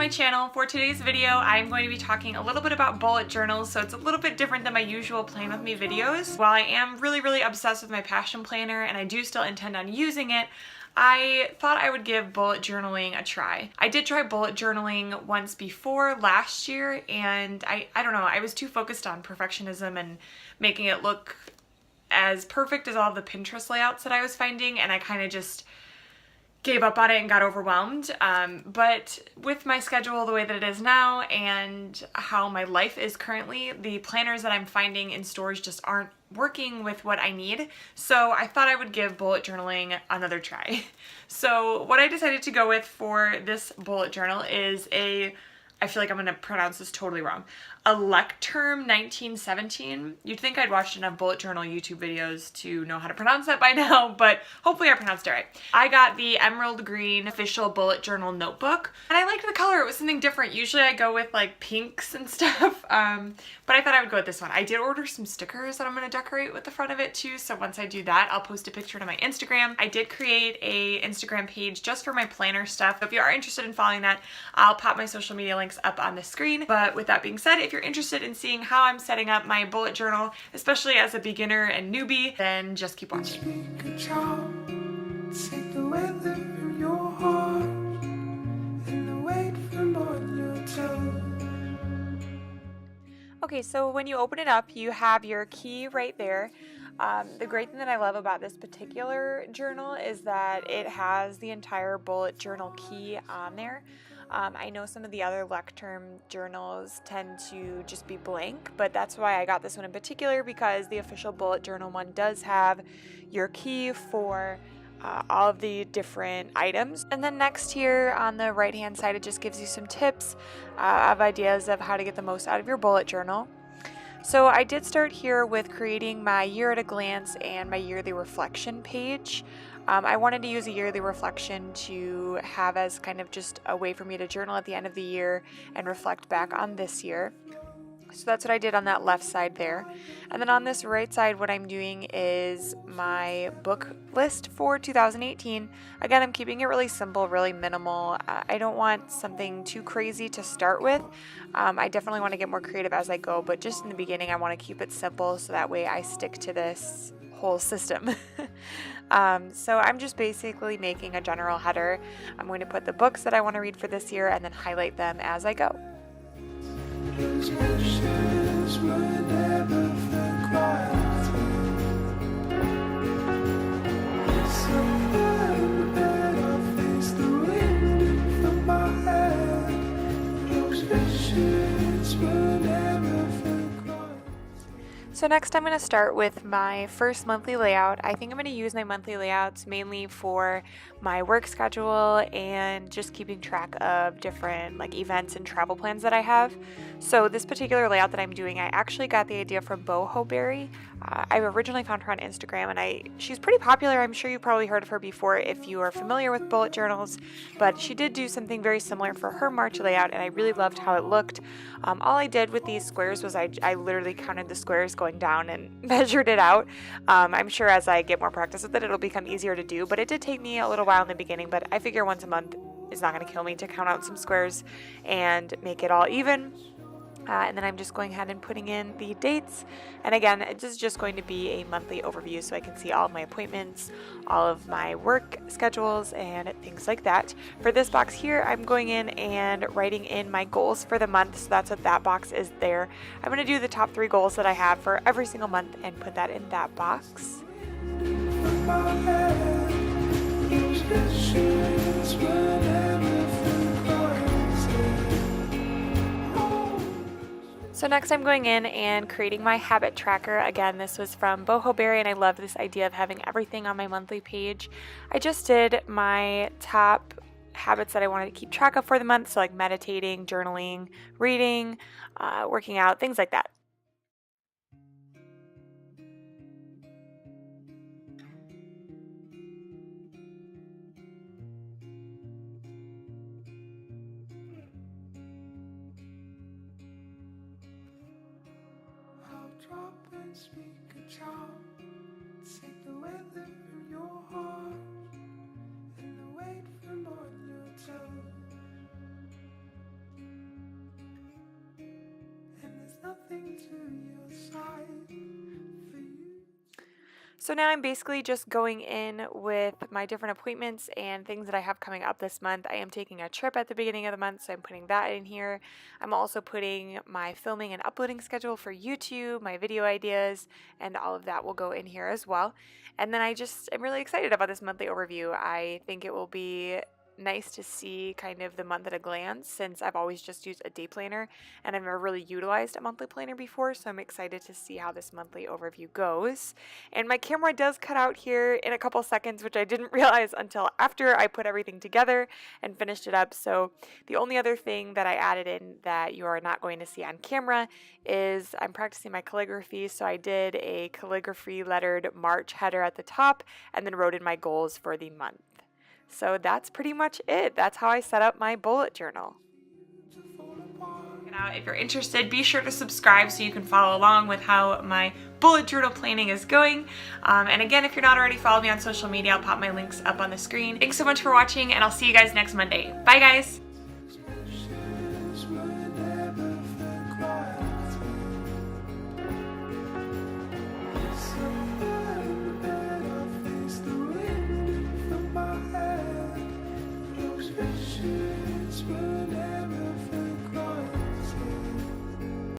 my channel. For today's video, I'm going to be talking a little bit about bullet journals, so it's a little bit different than my usual Plan With Me videos. While I am really obsessed with my passion planner and I do still intend on using it, I thought I would give bullet journaling a try. I did try bullet journaling once before last year, and I don't know, I was too focused on perfectionism and making it look as perfect as all the Pinterest layouts that I was finding, and I kind of just gave up on it and got overwhelmed. But with my schedule the way that it is now and how my life is currently, the planners that I'm finding in stores just aren't working with what I need. So I thought I would give bullet journaling another try. So what I decided to go with for this bullet journal is I feel like I'm gonna pronounce this totally wrong, a Lecterm 1917. You'd think I'd watched enough bullet journal YouTube videos to know how to pronounce that by now, but hopefully I pronounced it right. I got the emerald green official bullet journal notebook, and I liked the color. It was something different. Usually I go with like pinks and stuff, but I thought I would go with this one. I did order some stickers that I'm gonna decorate with the front of it too, so once I do that, I'll post a picture to my Instagram. I did create a Instagram page just for my planner stuff. If you are interested in following that, I'll pop my social media links up on the screen. But with that being said, if you're interested in seeing how I'm setting up my bullet journal, especially as a beginner and newbie, then just keep watching. Okay, so when you open it up, you have your key right there. The great thing that I love about this particular journal is that it has the entire bullet journal key on there. I know some of the other Lecterm journals tend to just be blank, but that's why I got this one in particular, because the official bullet journal one does have your key for all of the different items. And then next here on the right hand side, it just gives you some tips of ideas of how to get the most out of your bullet journal. So I did start here with creating my year at a glance and my yearly reflection page. I wanted to use a yearly reflection to have as kind of just a way for me to journal at the end of the year and reflect back on this year. So that's what I did on that left side there. And then on this right side, what I'm doing is my book list for 2018. Again, I'm keeping it really simple, really minimal. I don't want something too crazy to start with. I definitely want to get more creative as I go, but just in the beginning, I want to keep it simple so that way I stick to this whole system. So I'm just basically making a general header. I'm going to put the books that I want to read for this year and then highlight them as I go. So next I'm going to start with my first monthly layout. I think I'm going to use my monthly layouts mainly for my work schedule and just keeping track of different like events and travel plans that I have. So this particular layout that I'm doing, I actually got the idea from Boho Berry. I originally found her on Instagram, and she's pretty popular. I'm sure you've probably heard of her before if you are familiar with bullet journals, but she did do something very similar for her March layout, and I really loved how it looked. All I did with these squares was I literally counted the squares going down and measured it out. I'm sure as I get more practice with it, it'll become easier to do, but it did take me a little while in the beginning, but I figure once a month is not going to kill me to count out some squares and make it all even. And then I'm just going ahead and putting in the dates. And again, this is just going to be a monthly overview so I can see all of my appointments, all of my work schedules, and things like that. For this box here, I'm going in and writing in my goals for the month. So that's what that box is there. I'm going to do the top 3 goals that I have for every single month and put that in that box. So next I'm going in and creating my habit tracker. Again, this was from Boho Berry, and I love this idea of having everything on my monthly page. I just did my top habits that I wanted to keep track of for the month, so like meditating, journaling, reading, working out, things like that. Drop and speak a charm. Take the weather from your heart and the weight from on your tongue. So now I'm basically just going in with my different appointments and things that I have coming up this month. I am taking a trip at the beginning of the month, so I'm putting that in here. I'm also putting my filming and uploading schedule for YouTube, my video ideas, and all of that will go in here as well. And then I just am really excited about this monthly overview. I think it will be nice to see kind of the month at a glance, since I've always just used a day planner and I've never really utilized a monthly planner before, so I'm excited to see how this monthly overview goes. And my camera does cut out here in a couple seconds, which I didn't realize until after I put everything together and finished it up. So the only other thing that I added in that you are not going to see on camera is I'm practicing my calligraphy. So I did a calligraphy lettered March header at the top and then wrote in my goals for the month. So that's pretty much it. That's how I set up my bullet journal. Now, if you're interested, be sure to subscribe so you can follow along with how my bullet journal planning is going. And again, if you're not already following me on social media, I'll pop my links up on the screen. Thanks so much for watching, and I'll see you guys next Monday. Bye, guys.